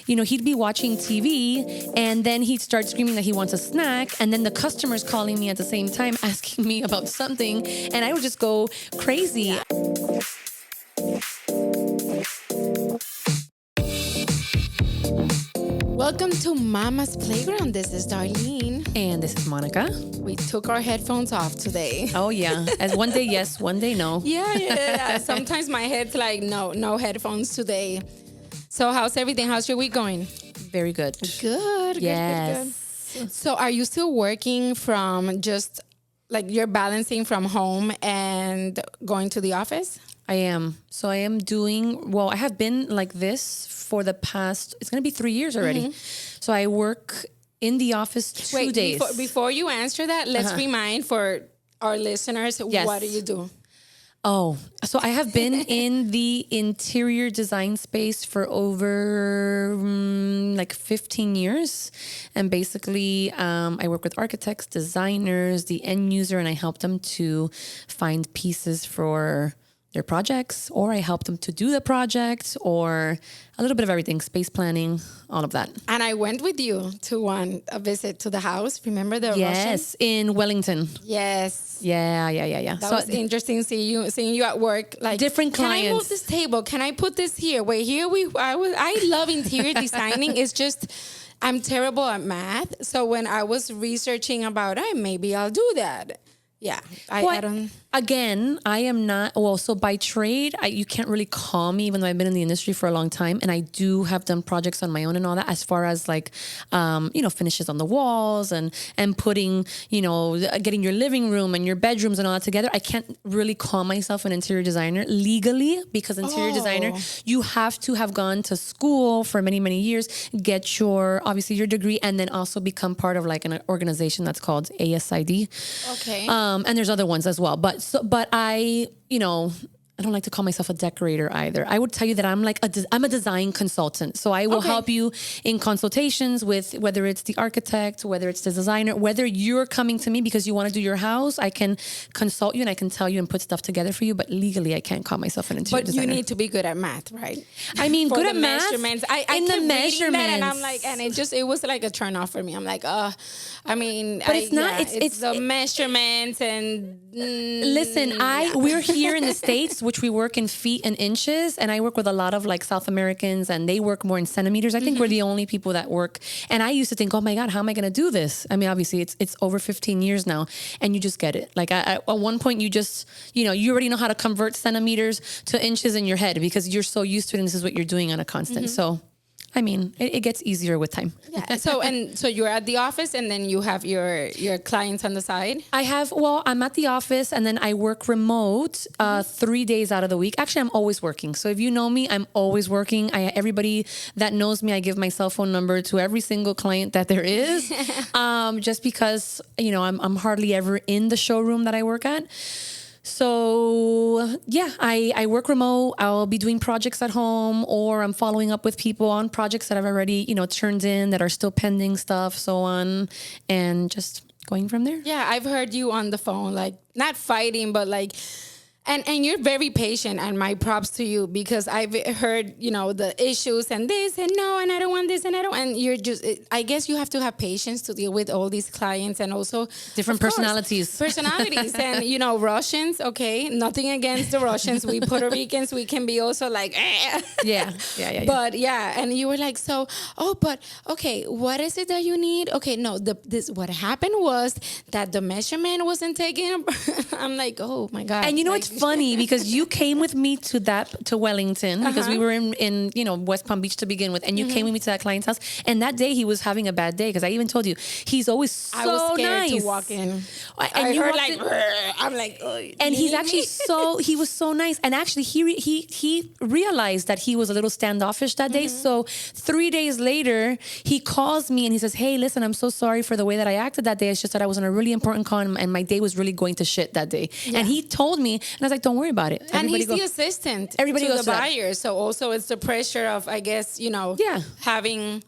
he'd be watching TV and then he'd start screaming that he wants a snack. And then the customer's calling me at the same time, asking me about something. And I would just go crazy. Welcome to Mama's Playground. This is Darlene. And this is Monica. We took our headphones off today. Oh, yeah. As one day yes, one day no. Yeah. Sometimes my head's like, no headphones today. So how's everything? How's your week going? Very good. Good. Yes. Good. So are you still working from just like you're balancing from home and going to the office? I am. So I am doing, I have been like this for the past, it's going to be 3 years already. Mm-hmm. So I work in the office 2 days. Before you answer that, let's remind for our listeners, what do you do? Oh, so I have been in the interior design space for over 15 years. And basically, I work with architects, designers, the end user, and I help them to find pieces for their projects, or I help them to do the project, or a little bit of everything, space planning, all of that. And I went with you to a visit to the house. Remember the Yes, in Wellington. Yes. Yeah. That was interesting seeing you at work. Like different clients. Can I move this table? Can I put this here? Wait, I love interior designing. It's just I'm terrible at math. So when I was researching about it, maybe I'll do that. Yeah, I don't. Again, I am not, so by trade, you can't really call me, even though I've been in the industry for a long time. And I do have done projects on my own and all that, as far as finishes on the walls and putting, getting your living room and your bedrooms and all that together. I can't really call myself an interior designer legally, because interior designer, you have to have gone to school for many, many years, get your degree, and then also become part of like an organization that's called ASID. Okay. And there's other ones as well. But I don't like to call myself a decorator either. I would tell you that I'm I'm a design consultant. So I will help you in consultations with whether it's the architect, whether it's the designer, whether you're coming to me because you want to do your house. I can consult you and I can tell you and put stuff together for you. But legally, I can't call myself an interior designer. But you need to be good at math, right? I mean, good at math. Measurements. I kept reading that and I'm like, and it was like a turn off for me. I'm like, but it's not. It's the measurements and. Listen, we're here in the States, which we work in feet and inches, and I work with a lot of like South Americans, and they work more in centimeters. I think we're the only people that work. And I used to think, oh my God, how am I going to do this? I mean, obviously it's over 15 years now, and you just get it. Like at one point, you just, you already know how to convert centimeters to inches in your head because you're so used to it, and this is what you're doing on a constant. So, I mean, it gets easier with time. Yeah. So you're at the office, and then you have your clients on the side? I'm at the office, and then I work remote 3 days out of the week. Actually, I'm always working. So if you know me, I'm always working. Everybody that knows me, I give my cell phone number to every single client that there is, just because, I'm hardly ever in the showroom that I work at. So, yeah, I work remote. I'll be doing projects at home, or I'm following up with people on projects that I've already, turned in that are still pending stuff, so on, and just going from there. Yeah, I've heard you on the phone, like not fighting, but like, and you're very patient, and my props to you, because I've heard, the issues and this and no, and I don't want this and I don't, and you're just, I guess you have to have patience to deal with all these clients, and also different personalities. And, Russians, okay, nothing against the Russians. We Puerto Ricans, we can be also like, Yeah. But yeah, and you were like, but okay, what is it that you need? Okay, no, what happened was that the measurement wasn't taken. I'm like, oh my God. And it's funny because you came with me to Wellington because we were in West Palm Beach to begin with, and you came with me to that client's house, and that day he was having a bad day because I even told you he's always so nice. I was scared to walk in. And I heard like, I'm like, and he's actually he was so nice, and actually he realized that he was a little standoffish that day. So 3 days later he calls me and he says, hey, listen, I'm so sorry for the way that I acted that day. It's just that I was on a really important call and my day was really going to shit that day. And he told me, and I was like, don't worry about it. And he's the assistant to the buyer. So also it's the pressure of, I guess, having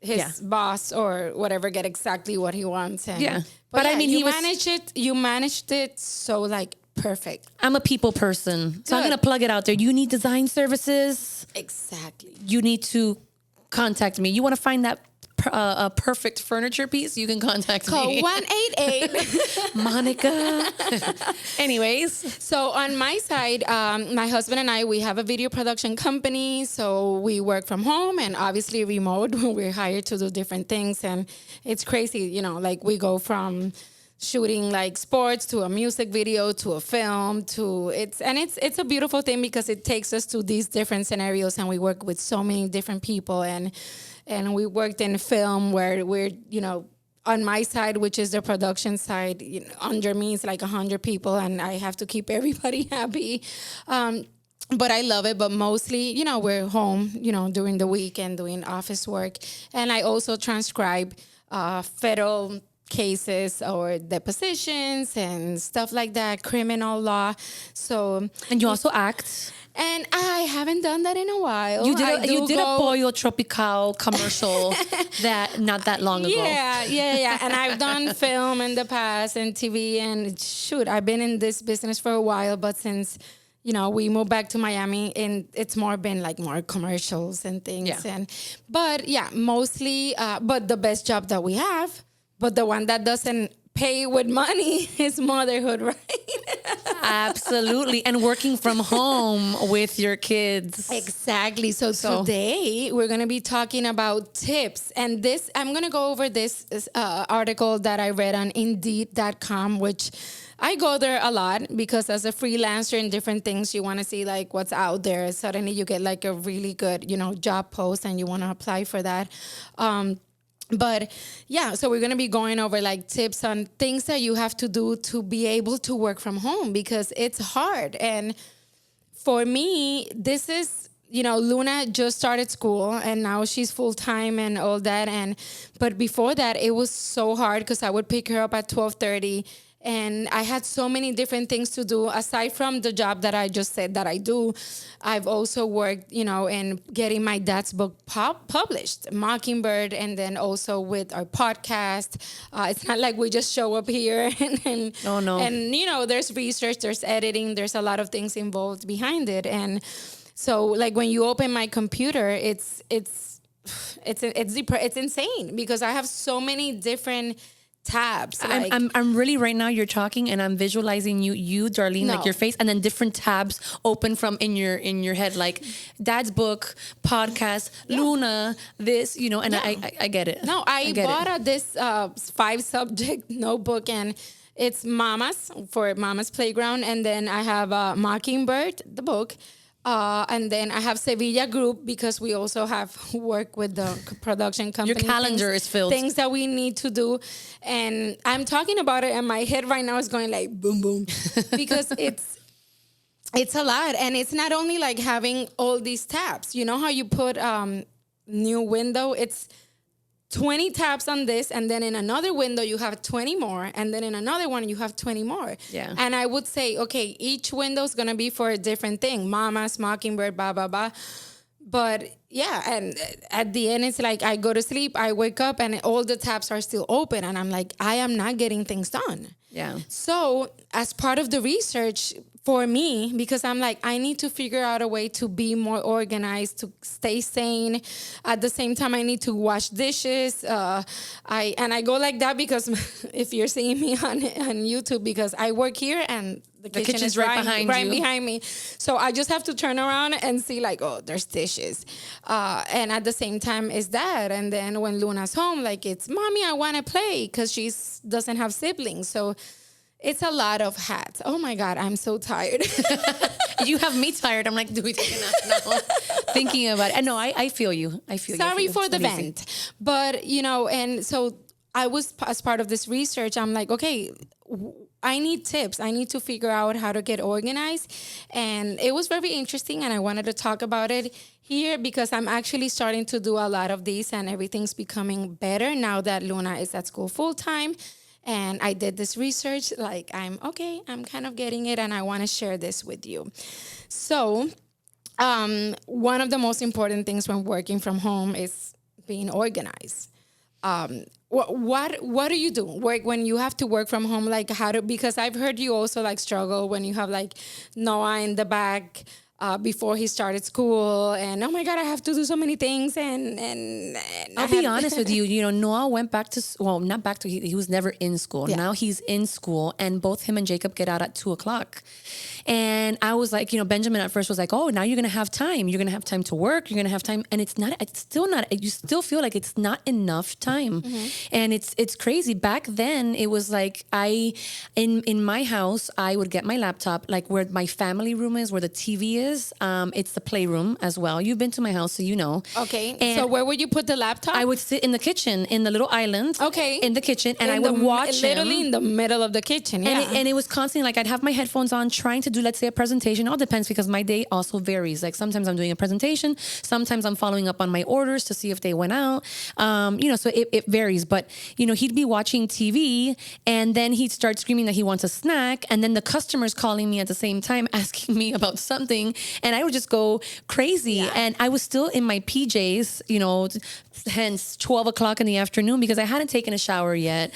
his boss or whatever get exactly what he wants. But I mean, you managed it so like perfect. I'm a people person. So I'm going to plug it out there. You need design services. Exactly. You need to contact me. You want to find that a perfect furniture piece, you can contact Call me. 188. Monica. Anyways. So on my side, my husband and I, we have a video production company. So we work from home and obviously remote. We're hired to do different things. And it's crazy, you know, like we go from shooting like sports to a music video to a film to it's a beautiful thing because it takes us to these different scenarios and we work with so many different people and we worked in film where we're, you know, on my side, which is the production side, you know, under me is like 100 people and I have to keep everybody happy. But I love it. But mostly, you know, we're home, you know, during the week and doing office work. And I also transcribe federal cases or depositions and stuff like that, criminal law. So, and you also act. And I haven't done that in a while. You did a Pollo Tropical commercial that not that long ago. Yeah. And I've done film in the past and TV and shoot, I've been in this business for a while, but since, you know, we moved back to Miami and it's more been like more commercials and things. Yeah. But mostly, but the best job that we have, but the one that doesn't pay with money is motherhood, right? Absolutely. And working from home with your kids. Exactly. So today we're going to be talking about tips. And this, I'm going to go over this article that I read on Indeed.com, which I go there a lot because as a freelancer and different things, you want to see like what's out there. Suddenly you get like a really good, you know, job post and you want to apply for that. But yeah, so we're going to be going over like tips on things that you have to do to be able to work from home because it's hard. And for me, this is, you know, Luna just started school and now she's full time and all that. But before that, it was so hard because I would pick her up at 12:30. And I had so many different things to do. Aside from the job that I just said that I do, I've also worked, you know, in getting my dad's book published, Mockingbird, and then also with our podcast. It's not like we just show up here and no. And, you know, there's research, there's editing, there's a lot of things involved behind it. And so, like, when you open my computer, it's insane because I have so many different tabs. Like, I'm really right now you're talking and I'm visualizing you Darlene, like your face and then different tabs open from in your head, like dad's book, podcast, Luna, this, you know, and I get it. No, I bought this 5-subject notebook and it's Mama's for Mama's Playground. And then I have Mockingbird, the book. And then I have Sevilla Group because we also have work with the production company. Your calendar is filled. Things that we need to do. And I'm talking about it and my head right now is going like boom, boom. Because it's a lot. And it's not only like having all these tabs. You know how you put new window? It's 20 tabs on this, and then in another window you have 20 more, and then in another one you have 20 more. Yeah. And I would say, okay, each window is gonna be for a different thing. Mama's, Mockingbird, blah, blah, blah. But yeah, and at the end it's like I go to sleep, I wake up, and all the tabs are still open, and I'm like, I am not getting things done. Yeah. So as part of the research for me, because I'm like, I need to figure out a way to be more organized, to stay sane. At the same time, I need to wash dishes. I go like that because if you're seeing me on YouTube, because I work here and the kitchen is right behind me. So I just have to turn around and see like, oh, there's dishes. And at the same time is that. And then when Luna's home, like it's, Mommy, I want to play because she doesn't have siblings. So it's a lot of hats. Oh my God, I'm so tired. You have me tired. I'm like, do we take a nap now? Thinking about it. And no, I feel you. Sorry for the vent. But, you know, and so I was, as part of this research, I'm like, okay, I need tips. I need to figure out how to get organized. And it was very interesting. And I wanted to talk about it here because I'm actually starting to do a lot of these and everything's becoming better now that Luna is at school full time. And I did this research, like I'm kind of getting it and I want to share this with you. So one of the most important things when working from home is being organized. What do you do when you have to work from home? Like because I've heard you also like struggle when you have like Noah in the back before he started school, and oh my God, I have to do so many things, and I'll be honest with you. You know, Noah went back to not back to he was never in school. Yeah. Now he's in school, and both him and Jacob get out at 2:00. And I was like, you know, Benjamin at first was like, oh, now you're gonna have time. You're gonna have time to work. You're gonna have time, and it's not. It's still not. You still feel like it's not enough time, and it's crazy. Back then, it was like in my house, I would get my laptop, like where my family room is, where the TV is. It's the playroom as well. You've been to my house, so you know. Okay. And so where would you put the laptop? I would sit in the kitchen, in the little island. Okay. In the kitchen, and I would watch literally him. in the middle of the kitchen. Yeah. And it was constantly like I'd have my headphones on trying to do, let's say, a presentation. It all depends because my day also varies. Like sometimes I'm doing a presentation. Sometimes I'm following up on my orders to see if they went out. You know, so it varies. But, you know, he'd be watching TV and then he'd start screaming that he wants a snack. And then the customer's calling me at the same time asking me about something. And I would just go crazy. Yeah. And I was still in my PJs, you know, hence 12:00 in the afternoon because I hadn't taken a shower yet.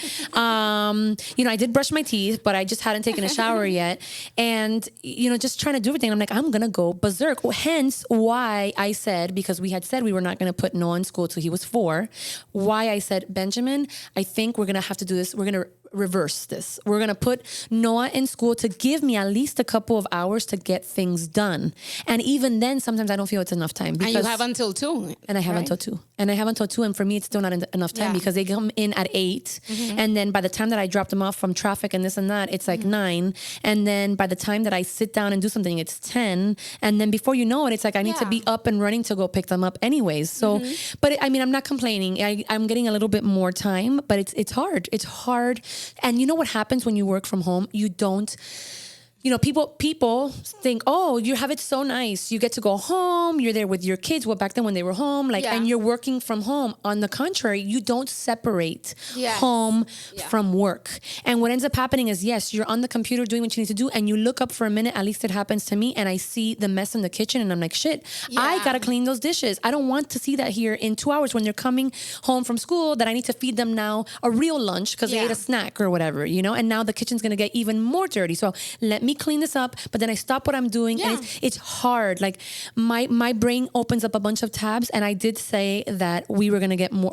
You know, I did brush my teeth, but I just hadn't taken a shower yet. And, you know, just trying to do everything. I'm like, I'm going to go berserk. Hence why I said, because we had said we were not going to put Noah in school till he was 4, why I said, Benjamin, I think we're going to have to do this. We're going to reverse this. We're going to put Noah in school to give me at least a couple of hours to get things done. And even then, sometimes I don't feel it's enough time. Because, and you have until 2. And I have until 2. And I have until 2. And for me, it's still not enough time because they come in at 8. And then by the time that I drop them off from traffic and this and that, it's like 9. And then by the time that I sit down and do something, it's 10. And then before you know it, it's like I need to be up and running to go pick them up anyways. So, but I mean, I'm not complaining. I'm getting a little bit more time, but it's hard. It's hard. And you know what happens when you work from home? You don't, you know, people think, oh, you have it so nice. You get to go home. You're there with your kids. Well, back then when they were home, like, and you're working from home. On the contrary, you don't separate home from work. And what ends up happening is, yes, you're on the computer doing what you need to do. And you look up for a minute, at least it happens to me. And I see the mess in the kitchen and I'm like, shit, I got to clean those dishes. I don't want to see that here in 2 hours when they're coming home from school that I need to feed them now a real lunch because they ate a snack or whatever, you know, and now the kitchen's going to get even more dirty. So let me clean this up, but then I stop what I'm doing and it's hard. Like my brain opens up a bunch of tabs, and I did say that we were going to get more,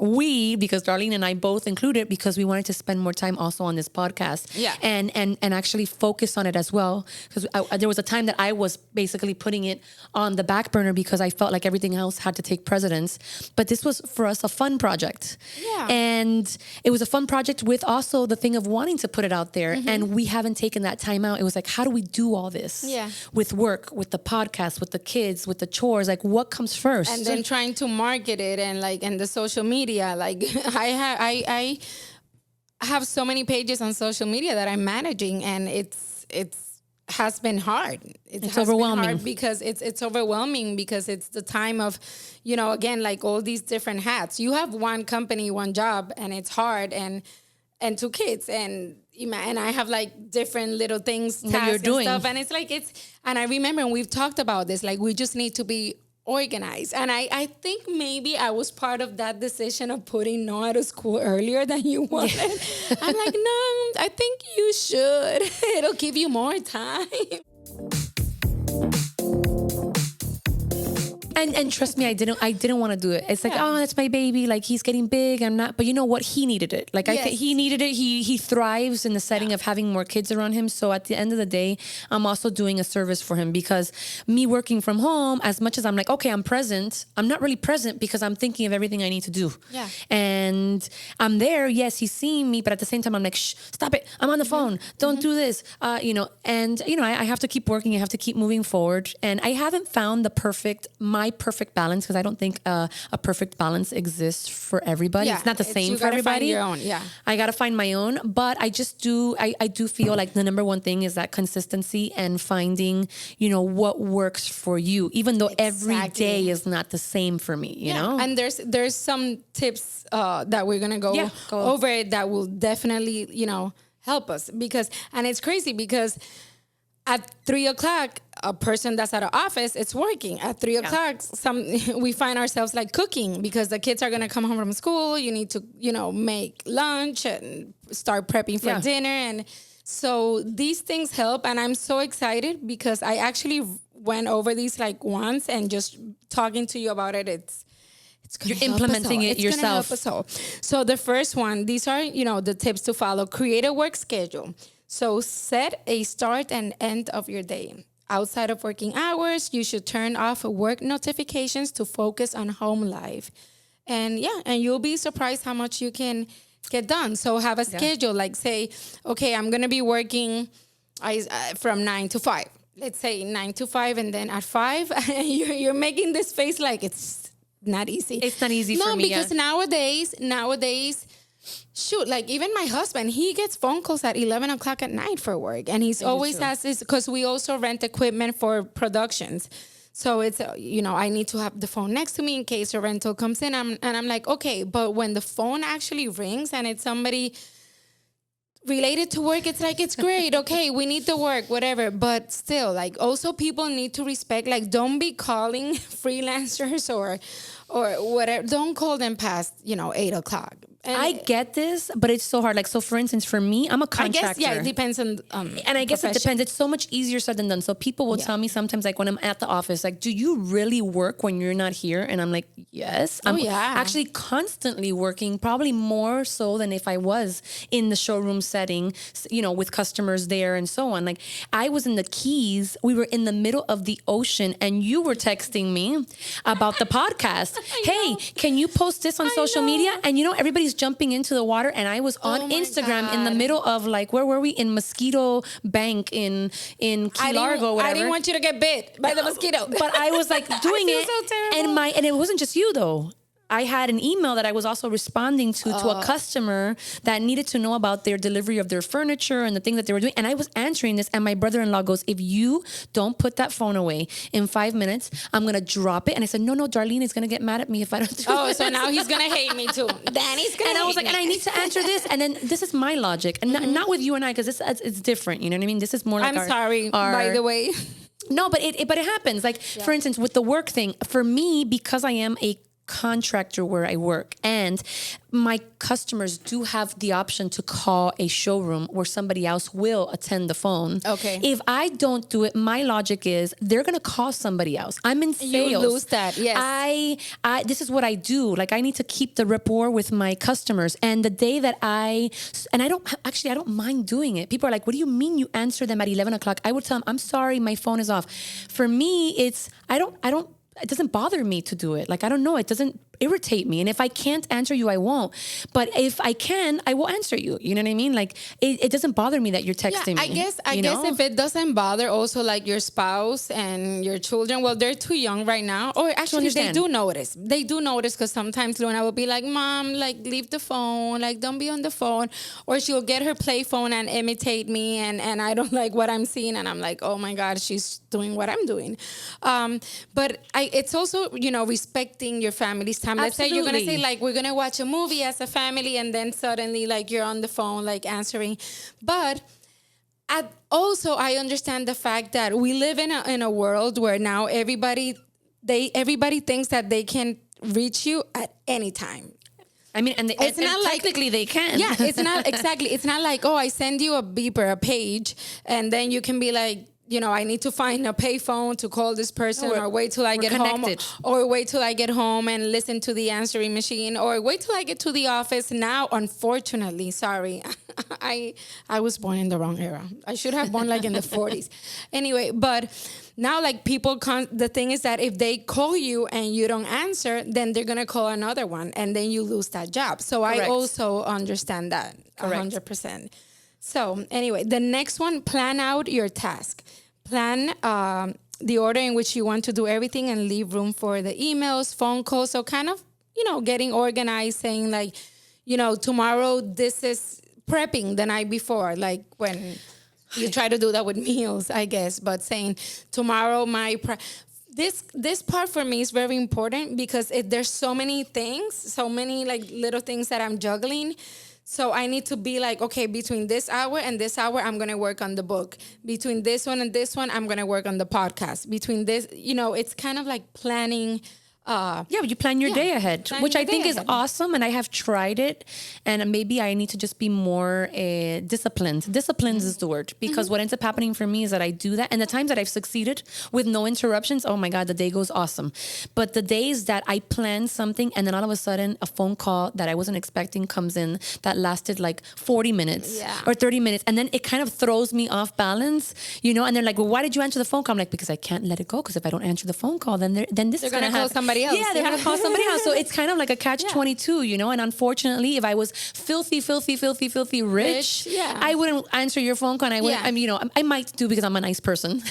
because Darlene and I both included, because we wanted to spend more time also on this podcast and actually focus on it as well. Because there was a time that I was basically putting it on the back burner because I felt like everything else had to take precedence. But this was for us a fun project. Yeah. And it was a fun project with also the thing of wanting to put it out there. And we haven't taken that time out. It was like, how do we do all this with work, with the podcast, with the kids, with the chores? Like, what comes first? And then trying to market it and the social media. Like I have so many pages on social media that I'm managing, and it's has been hard. It's overwhelming. Been hard because it's overwhelming because it's the time of, you know, again, like all these different hats. You have one company, one job, and it's hard, and 2 kids, and I have like different little things, tasks that you're doing. And stuff, and it's like and I remember, and we've talked about this, like we just need to be organized. And I think maybe I was part of that decision of putting Noah to school earlier than you wanted. I'm like, no, I think you should. It'll give you more time. And trust me, I didn't want to do it. It's like, oh, that's my baby. Like, he's getting big. I'm not. But you know what? He needed it. Like, he needed it. He thrives in the setting of having more kids around him. So at the end of the day, I'm also doing a service for him, because me working from home, as much as I'm like, okay, I'm present, I'm not really present because I'm thinking of everything I need to do. Yeah. And I'm there. Yes, he's seeing me, but at the same time, I'm like, shh, stop it. I'm on the phone. Don't do this. You know, and you know, I have to keep working. I have to keep moving forward. And I haven't found my perfect balance, because I don't think a perfect balance exists for everybody. It's not the same for everybody. You gotta find your own, I gotta find my own, but I just do. I do feel like the number one thing is that consistency and finding, you know, what works for you, even though every day is not the same for me. You know, and there's some tips that we're gonna go over it that will definitely, you know, help us, and it's crazy because at 3:00, a person that's at an office, it's working. At 3:00, we find ourselves like cooking because the kids are gonna come home from school. You need to, you know, make lunch and start prepping for dinner, and so these things help. And I'm so excited because I actually went over these like once, and just talking to you about it, it's gonna You're implementing it yourself. It's gonna help us all. So the first one, these are, the tips to follow. Create a work schedule. So set a start and end of your day. Outside of working hours, you should turn off work notifications to focus on home life. And you'll be surprised how much you can get done. So have a schedule, like say, okay, I'm gonna be working from 9 to 5. Let's say 9 to 5, and then at 5, you're making this face like it's not easy. It's not easy for me. No, because nowadays, shoot, like even my husband, he gets phone calls at 11 o'clock at night for work. And he's always has this, because we also rent equipment for productions. So it's, I need to have the phone next to me in case a rental comes in. And I'm like, okay, but when the phone actually rings and it's somebody related to work, it's like, it's great. Okay, we need the work, whatever. But still, like, also people need to respect, like, don't be calling freelancers or whatever. Don't call them past, 8 o'clock. And I get this, but it's so hard. Like, so for instance, for me, I'm a contractor. I guess, it depends on and I guess it depends. It's so much easier said than done. So people will tell me sometimes, like when I'm at the office, like, do you really work when you're not here? And I'm like, yes. I'm actually constantly working, probably more so than if I was in the showroom setting, with customers there and so on. Like, I was in the Keys. We were in the middle of the ocean, and you were texting me about the podcast. Hey, can you post this on social media? And everybody's jumping into the water, and I was on Instagram in the middle of, like, where were we? In Mosquito Bank in Key Largo, whatever. I didn't want you to get bit by the mosquito. But I was like doing it. So terrible. And it wasn't just you though. I had an email that I was also responding to a customer that needed to know about their delivery of their furniture and the things that they were doing. And I was answering this, and my brother-in-law goes, if you don't put that phone away in 5 minutes, I'm going to drop it. And I said, no, Darlene is going to get mad at me if I don't do it. Oh, so now he's going to hate me too. Danny's going to And I was like, and I need to answer this. And then this is my logic. And not with you and I, because it's different. You know what I mean? This is more like I'm sorry, by the way. No, but it happens. Like, for instance, with the work thing, for me, because I am a contractor where I work, and my customers do have the option to call a showroom where somebody else will attend the phone. Okay. If I don't do it, my logic is they're going to call somebody else. I'm in sales. You lose that, yes. I this is what I do. Like, I need to keep the rapport with my customers. And the day that I don't mind doing it. People are like, what do you mean you answer them at 11 o'clock? I would tell them, I'm sorry, my phone is off. For me, it doesn't bother me to do it. Like, I don't know. It doesn't irritate me. And if I can't answer you, I won't. But if I can, I will answer you. You know what I mean? Like, it doesn't bother me that you're texting me. I guess if it doesn't bother also like your spouse and your children, well, they're too young right now. Or actually, they do notice. They do notice, because sometimes Luna will be like, Mom, like, leave the phone. Like, don't be on the phone. Or she'll get her play phone and imitate me. And I don't like what I'm seeing. And I'm like, oh my God, she's doing what I'm doing. But it's also, respecting your family's time. Let's say you're going to say, like, we're going to watch a movie as a family, and then suddenly, like, you're on the phone, like, answering. But also, I understand the fact that we live in a world where now everybody thinks that they can reach you at any time. I mean, and technically they can. Yeah, it's not exactly. It's not like, oh, I send you a beeper, a page, and then you can be like, I need to find a payphone to call this person, or wait till I get home, or wait till I get home and listen to the answering machine, or wait till I get to the office. Now, unfortunately, sorry, I was born in the wrong era. I should have born like in the 40s. Anyway, but now, like, people the thing is that if they call you and you don't answer, then they're going to call another one, and then you lose that job. So Correct. I also understand that 100%. So anyway, the next one, plan out your task. Plan the order in which you want to do everything, and leave room for the emails, phone calls. So kind of, getting organized, saying like, tomorrow this is prepping the night before, like when you try to do that with meals, I guess, but saying tomorrow this part for me is very important, because there's so many things, so many like little things that I'm juggling. So I need to be like, okay, between this hour and this hour, I'm going to work on the book. Between this one and this one, I'm going to work on the podcast. Between this, it's kind of like planning Yeah, but you plan your day ahead, plan which your I think day is ahead. awesome. And I have tried it. And maybe I need to just be more disciplined. Disciplined is the word. Because what ends up happening for me is that I do that. And the times that I've succeeded with no interruptions, oh my God, the day goes awesome. But the days that I plan something and then all of a sudden a phone call that I wasn't expecting comes in that lasted like 40 minutes or 30 minutes. And then it kind of throws me off balance, and they're like, well, why did you answer the phone call? I'm like, because I can't let it go. Because if I don't answer the phone call, then this They're is going to call happen. somebody else. Yeah, they're going to call somebody else. So it's kind of like a catch-22, And unfortunately, if I was filthy rich, I wouldn't answer your phone call. And I would, I might do because I'm a nice person,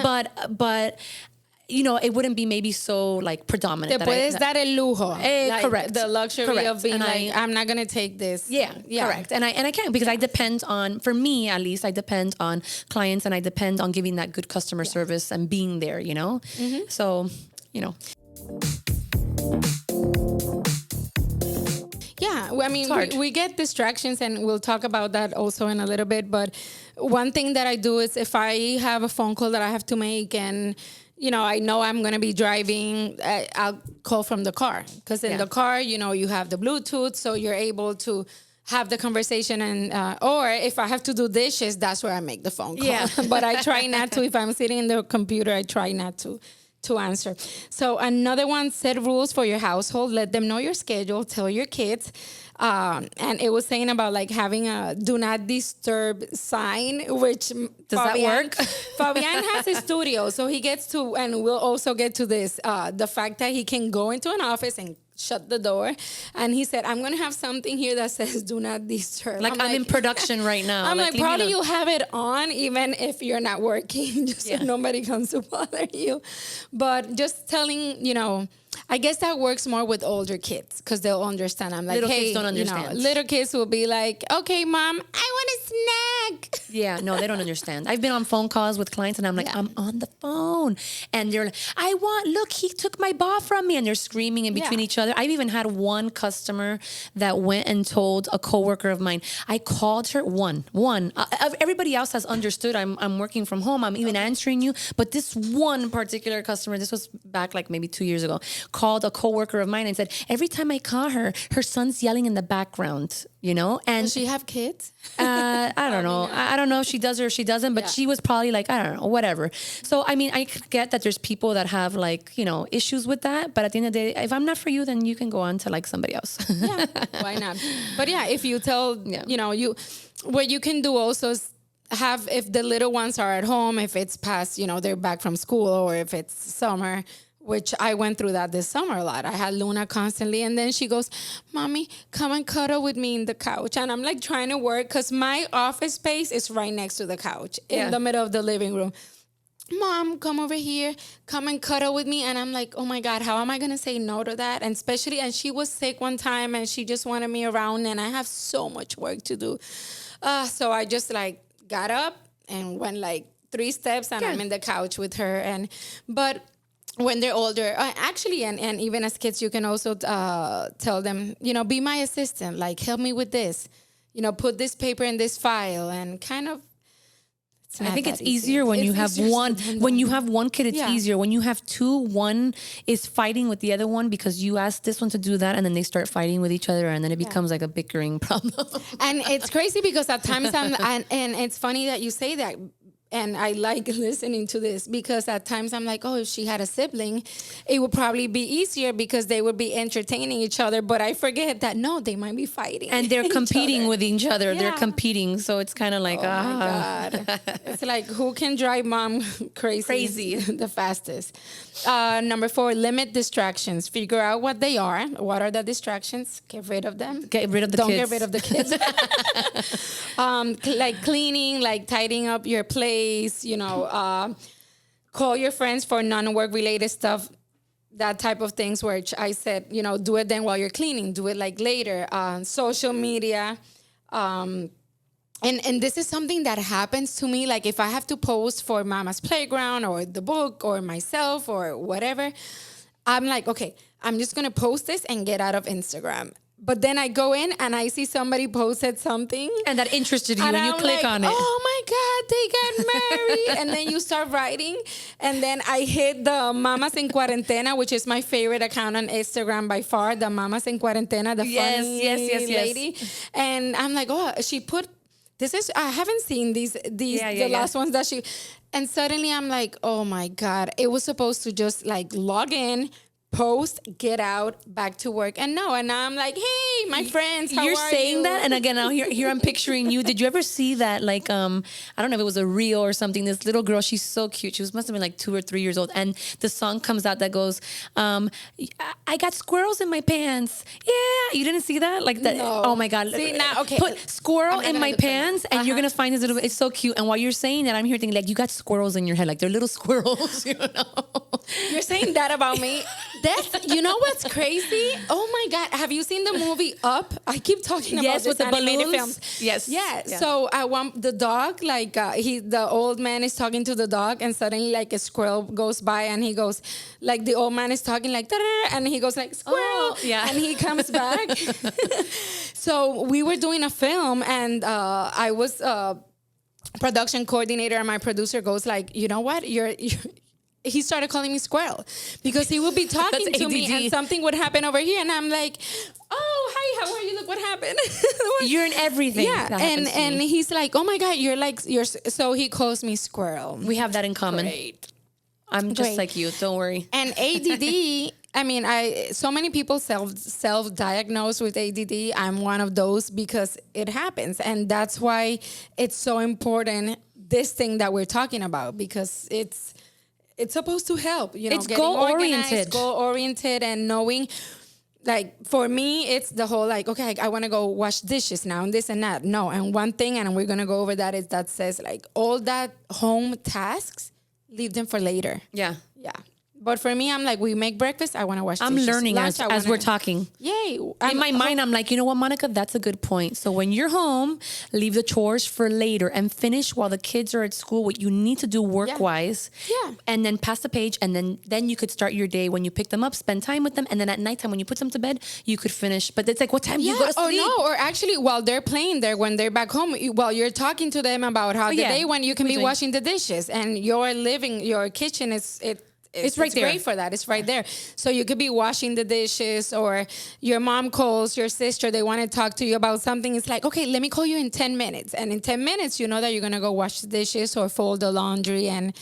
but it wouldn't be maybe so like predominant. Te puedes dar el lujo. Like, correct. The luxury of being and like, I'm not going to take this. Yeah, correct. And I can't because I depend on, for me at least, I depend on clients and I depend on giving that good customer service and being there, So, Yeah, I mean, we get distractions, and we'll talk about that also in a little bit. But one thing that I do is if I have a phone call that I have to make and, I know I'm going to be driving, I'll call from the car. Because in the car, you have the Bluetooth, so you're able to have the conversation. And or if I have to do dishes, that's where I make the phone call. Yeah. But I try not to. If I'm sitting in the computer, I try not to answer. So another one, set rules for your household. Let them know your schedule. Tell your kids. And it was saying about like having a do not disturb sign, which does that work? Fabian has a studio, so he gets to, and we'll also get to this, the fact that he can go into an office and shut the door. And he said, I'm going to have something here that says do not disturb. Like I'm in production right now. I'm like probably you have it on even if you're not working, just so nobody comes to bother you. But just telling, I guess that works more with older kids because they'll understand. I'm like, little hey, kids don't understand. Little kids will be like, okay, mom, I want a snack. Yeah, no, they don't understand. I've been on phone calls with clients and I'm like, I'm on the phone. And they're like, look, he took my ball from me. And they're screaming in between each other. I've even had one customer that went and told a coworker of mine. I called her, one. Everybody else has understood I'm working from home. I'm even answering you. But this one particular customer, this was back like maybe 2 years ago, called a coworker of mine and said, every time I call her, her son's yelling in the background, And does she have kids? I don't know. I don't know if she does or if she doesn't, but she was probably like, I don't know, whatever. So, I mean, I get that there's people that have like, issues with that. But at the end of the day, if I'm not for you, then you can go on to like somebody else. Yeah, why not? But yeah, if you tell, what you can do also is have, if the little ones are at home, if it's past, they're back from school, or if it's summer, which I went through that this summer a lot. I had Luna constantly. And then she goes, Mommy, come and cuddle with me in the couch. And I'm like trying to work because my office space is right next to the couch in the middle of the living room. Mom, come over here. Come and cuddle with me. And I'm like, oh my God, how am I going to say no to that? And especially, and she was sick one time and she just wanted me around and I have so much work to do. So I just like got up and went like 3 steps and I'm in the couch with her. But when they're older, actually, and even as kids, you can also tell them, be my assistant, like help me with this, put this paper in this file, and kind of. I think it's easier when you have one. When you have one kid, it's easier. When you have two, one is fighting with the other one because you ask this one to do that, and then they start fighting with each other, and then it becomes like a bickering problem. And it's crazy because at times and it's funny that you say that. And I like listening to this because at times I'm like, oh, if she had a sibling, it would probably be easier because they would be entertaining each other. But I forget that, no, they might be fighting. And they're competing with each other. Yeah. They're competing. So it's kind of like, oh my God. It's like, who can drive mom crazy the fastest? Number 4, limit distractions. Figure out what they are. What are the distractions? Get rid of them. Get rid of the kids. Don't get rid of the kids. Like cleaning, like tidying up your place. Call your friends for non-work related stuff, that type of things, which I said, do it then while you're cleaning, do it like later. Social media. And this is something that happens to me. Like if I have to post for Mama's Playground or the book or myself or whatever, I'm like, okay, I'm just going to post this and get out of Instagram. But then I go in and I see somebody posted something. And that interested you, And and you I'm click like, on it. oh my God, they got married. And then you start writing. And then I hit the Mamas en Cuarentena, which is my favorite account on Instagram by far. The Mamas en Cuarentena, the Yes, funny yes. lady. And I'm like, oh, she put, I haven't seen the last ones that she, and suddenly I'm like, oh my God, it was supposed to just like log in, post, get out, back to work. And no, and now I'm like, hey, my friends, how You're are saying you? that, and again, now here I'm picturing you. Did you ever see that? Like, I don't know if it was a reel or something. This little girl, she's so cute. She must have been like 2 or 3 years old, and the song comes out that goes, "I got squirrels in my pants." Yeah, you didn't see that? Like that? No. Oh my God! See, now, okay. Put squirrel I'm not in gonna my look at pants, that. and you're gonna find this little. It's so cute. And while you're saying that, I'm here thinking like you got squirrels in your head, like they're little squirrels. You know? You're saying that about me? You know what's crazy? Oh my God. Have you seen the movie Up? I keep talking about Yes, this with the animated balloons. films. Yes. Yeah. Yeah. So I want the dog, like the old man is talking to the dog, and suddenly like a squirrel goes by, and he goes, like the old man is talking like, "Da-da-da," and he goes like, squirrel. Oh, yeah. And he comes back. So we were doing a film, and I was production coordinator, and my producer goes like, you know what? He started calling me squirrel because he would be talking to me and something would happen over here, and I'm like, oh, hi, how are you? Look what happened. You're in everything. Yeah, and he's like, oh my God, you're so he calls me squirrel. We have that in common. Great. I'm just Great. like you. Don't worry. And ADD. I mean, so many people self-diagnose with ADD. I'm one of those because it happens, and that's why it's so important. This thing that we're talking about, because it's supposed to help. You know, It's getting goal-oriented. Goal-oriented, and knowing. Like for me, it's the whole like, okay, I want to go wash dishes now and this and that. No, and one thing, and we're gonna go over that, is that says like all that home tasks, leave them for later. Yeah. Yeah. But for me, I'm like, we make breakfast, I want to wash I'm dishes. learning Lunch, as we're talking. Yay. In my mind, I'm like, you know what, Monica? That's a good point. So when you're home, leave the chores for later and finish while the kids are at school what you need to do work-wise. Yeah. And then pass the page, and then you could start your day when you pick them up, spend time with them, and then at nighttime when you put them to bed, you could finish. But it's like, what time do you go to sleep? Or actually while they're playing there, when they're back home, while you're talking to them about how the day when you can be washing the dishes, and your kitchen it's right there. Great for that. It's right there. So you could be washing the dishes, or your mom calls your sister. They want to talk to you about something. It's like, okay, let me call you in 10 minutes. And in 10 minutes, you know that you're going to go wash the dishes or fold the laundry. And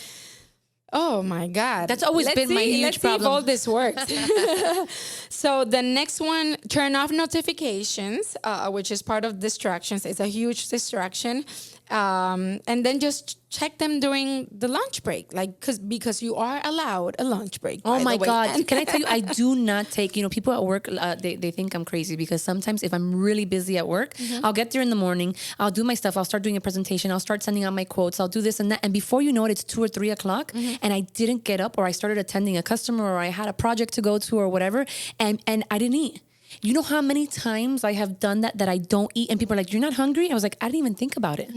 oh my God. That's always been my huge problem. Let's see if all this works. So the next one, turn off notifications, which is part of distractions. It's a huge distraction. And then just check them during the lunch break, like because you are allowed a lunch break. Oh my God. Can I tell you, I do not take, people at work, they think I'm crazy, because sometimes if I'm really busy at work, I'll get there in the morning, I'll do my stuff, I'll start doing a presentation, I'll start sending out my quotes, I'll do this and that. And before you know it, it's 2 or 3 o'clock and I didn't get up, or I started attending a customer, or I had a project to go to or whatever. And I didn't eat. You know how many times I have done that I don't eat, and people are like, "You're not hungry?" I was like, I didn't even think about it.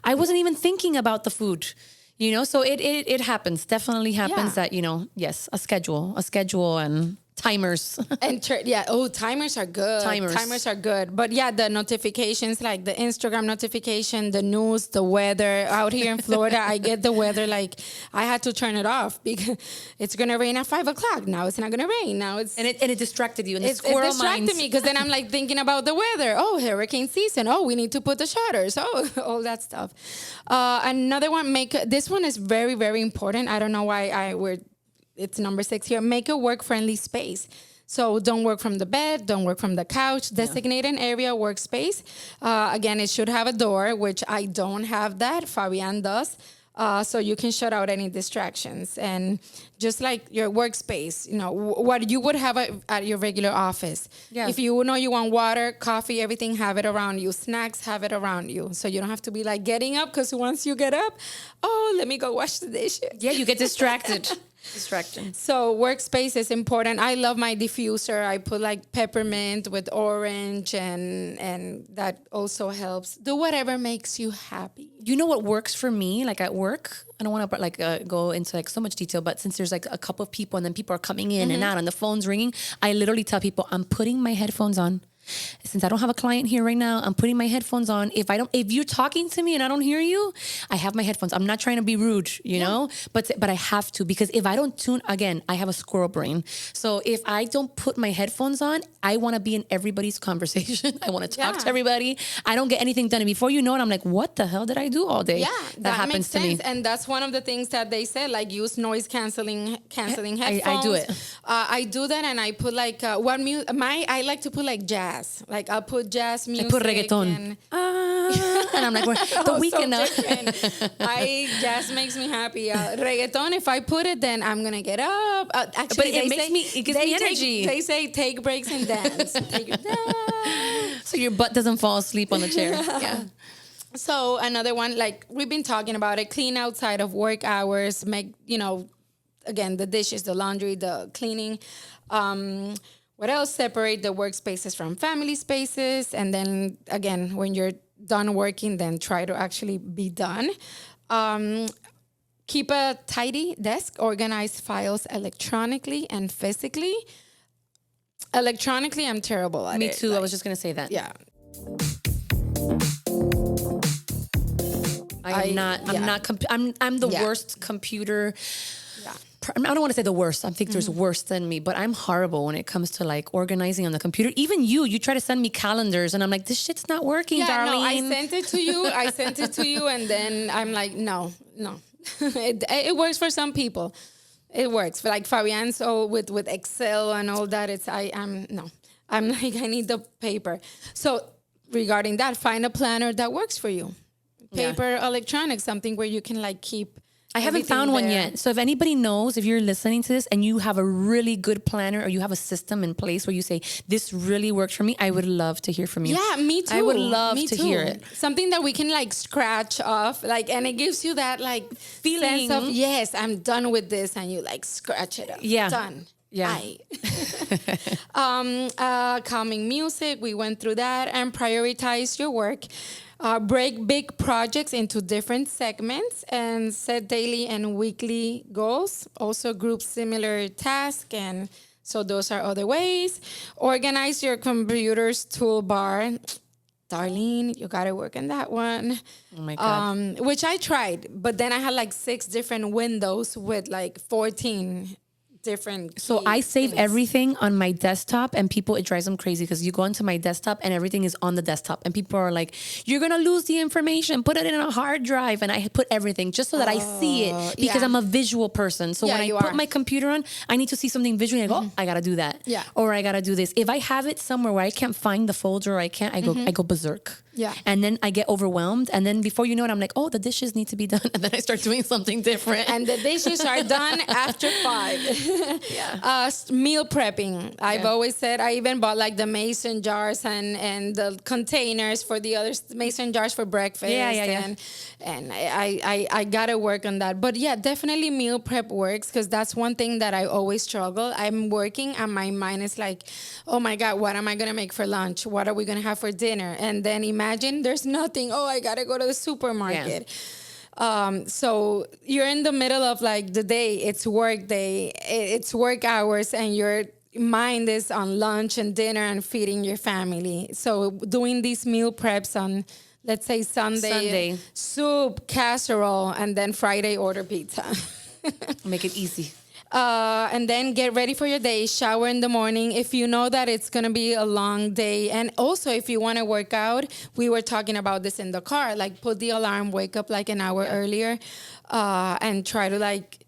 I wasn't even thinking about the food, So it happens. Definitely happens that yes, a schedule and timers. And timers are good. Timers are good. But yeah, the notifications, like the Instagram notification, the news, the weather. Out here in Florida, I get the weather, like I had to turn it off because it's gonna rain at 5 o'clock. Now it's not gonna rain. Now it's and it distracted you. And it distracted me because then I'm like thinking about the weather. Oh, hurricane season. Oh, we need to put the shutters. Oh, all that stuff. Another one. This one is very, very important. I don't know why it's number 6 here. Make a work-friendly space. So don't work from the bed, don't work from the couch. Designate an area, workspace. Again, it should have a door, which I don't have that. Fabian does. So you can shut out any distractions. And just like your workspace, what you would have at your regular office. Yeah. If you know you want water, coffee, everything, have it around you. Snacks, have it around you. So you don't have to be like getting up, because once you get up, let me go wash the dishes. Yeah, you get distracted. Distraction. So workspace is important. I love my diffuser. I put like peppermint with orange, and that also helps. Do whatever makes you happy. You know what works for me? Like at work, I don't want to go into like so much detail, but since there's like a couple of people and then people are coming in and out and the phone's ringing, I literally tell people I'm putting my headphones on. since I don't have a client here right now, I'm putting my headphones on. If you're talking to me and I don't hear you, I have my headphones. I'm not trying to be rude, you know, but I have to, because if I don't tune, again, I have a squirrel brain. So if I don't put my headphones on, I want to be in everybody's conversation. I want to talk to everybody. I don't get anything done. And before you know it, I'm like, what the hell did I do all day? Yeah, that happens makes to sense. me. And that's one of the things that they said, like use noise canceling headphones. I do it. I do that, and I put like I like to put like jazz. Like I'll put jazz music. I put reggaeton. And I'm like, the weekend now. Jazz makes me happy. Reggaeton, if I put it, then I'm gonna get up. Actually, it gives me energy. They say take breaks and dance. So your butt doesn't fall asleep on the chair. Yeah. So another one, like we've been talking about it, clean outside of work hours, make, again, the dishes, the laundry, the cleaning. What else? Separate the workspaces from family spaces. And then again, when you're done working, then try to actually be done. Keep a tidy desk, organize files electronically and physically. Electronically, I'm terrible at it. Me too. I was just going to say that. Yeah. I'm the worst computer. Yeah. I don't want to say the worst. I think there's worse than me, but I'm horrible when it comes to like organizing on the computer. Even you try to send me calendars and I'm like, this shit's not working, darling. No, I sent it to you. And then I'm like, no. It works for some people. It works for like Fabian. So with Excel and all that, I'm like, I need the paper. So regarding that, find a planner that works for you. Paper, electronic, something where you can like keep. I haven't found one yet. So if anybody knows, if you're listening to this and you have a really good planner or you have a system in place where you say, this really works for me, I would love to hear from you. Yeah, me too. I would love to hear it. Something that we can like scratch off, like, and it gives you that like feeling sense of, yes, I'm done with this, and you like scratch it off. Yeah. Done. Yeah. Calming music, we went through that, and prioritize your work. Break big projects into different segments and set daily and weekly goals. Also group similar tasks, and so those are other ways. Organize your computer's toolbar. Darlene, you gotta work on that one. Oh my God. Which I tried, but then I had like 6 different windows with like 14 different. So I save everything on my desktop, and it drives them crazy because you go into my desktop and everything is on the desktop, and people are like, you're going to lose the information, put it in a hard drive. And I put everything just so that I see it, because I'm a visual person. So when I put my computer on, I need to see something visually. I go, I got to do that. Yeah. Or I got to do this. If I have it somewhere where I can't find the folder, or I go berserk. Yeah. And then I get overwhelmed. And then before you know it, I'm like, oh, the dishes need to be done. And then I start doing something different. And the dishes are done after 5. Yeah. Meal prepping. I've always said, I even bought like the mason jars and the containers for the other mason jars for breakfast. And I got to work on that. But yeah, definitely meal prep works, because that's one thing that I always struggle. I'm working and my mind is like, oh my God, what am I going to make for lunch? What are we going to have for dinner? And then imagine there's nothing. Oh, I got to go to the supermarket. Yeah. So you're in the middle of like the day, it's work day, it's work hours, and your mind is on lunch and dinner and feeding your family. So doing these meal preps on, let's say Sunday, soup, casserole, and then Friday order pizza. Make it easy. And then get ready for your day. Shower in the morning if you know that it's going to be a long day. And also, if you want to work out, we were talking about this in the car, like put the alarm, wake up like an hour earlier, and try to like,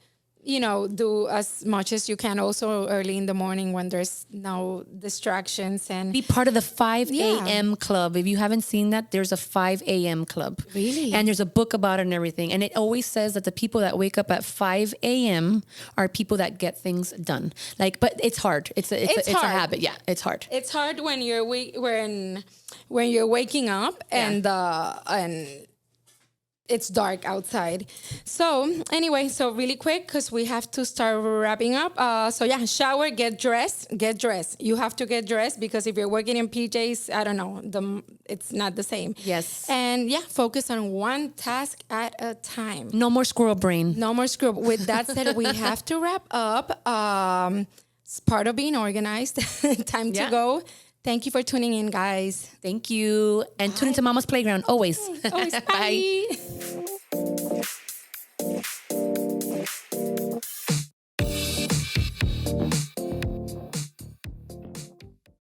do as much as you can also early in the morning when there's no distractions. And be part of the 5 a.m. club. If you haven't seen that, there's a 5 a.m. club. Really? And there's a book about it and everything. And it always says that the people that wake up at 5 a.m. are people that get things done. Like, but it's hard. It's a habit. Yeah, it's hard. It's hard when you're when you're waking up and it's dark outside. So anyway, really quick, because we have to start wrapping up. Shower, get dressed. You have to get dressed, because if you're working in PJs, I don't know, it's not the same. Yes. And focus on one task at a time. No more squirrel brain. No more squirrel. With that said, we have to wrap up. It's part of being organized. Time to go. Thank you for tuning in, guys. Thank you. And tune into Mama's Playground always. Always. Bye. Bye.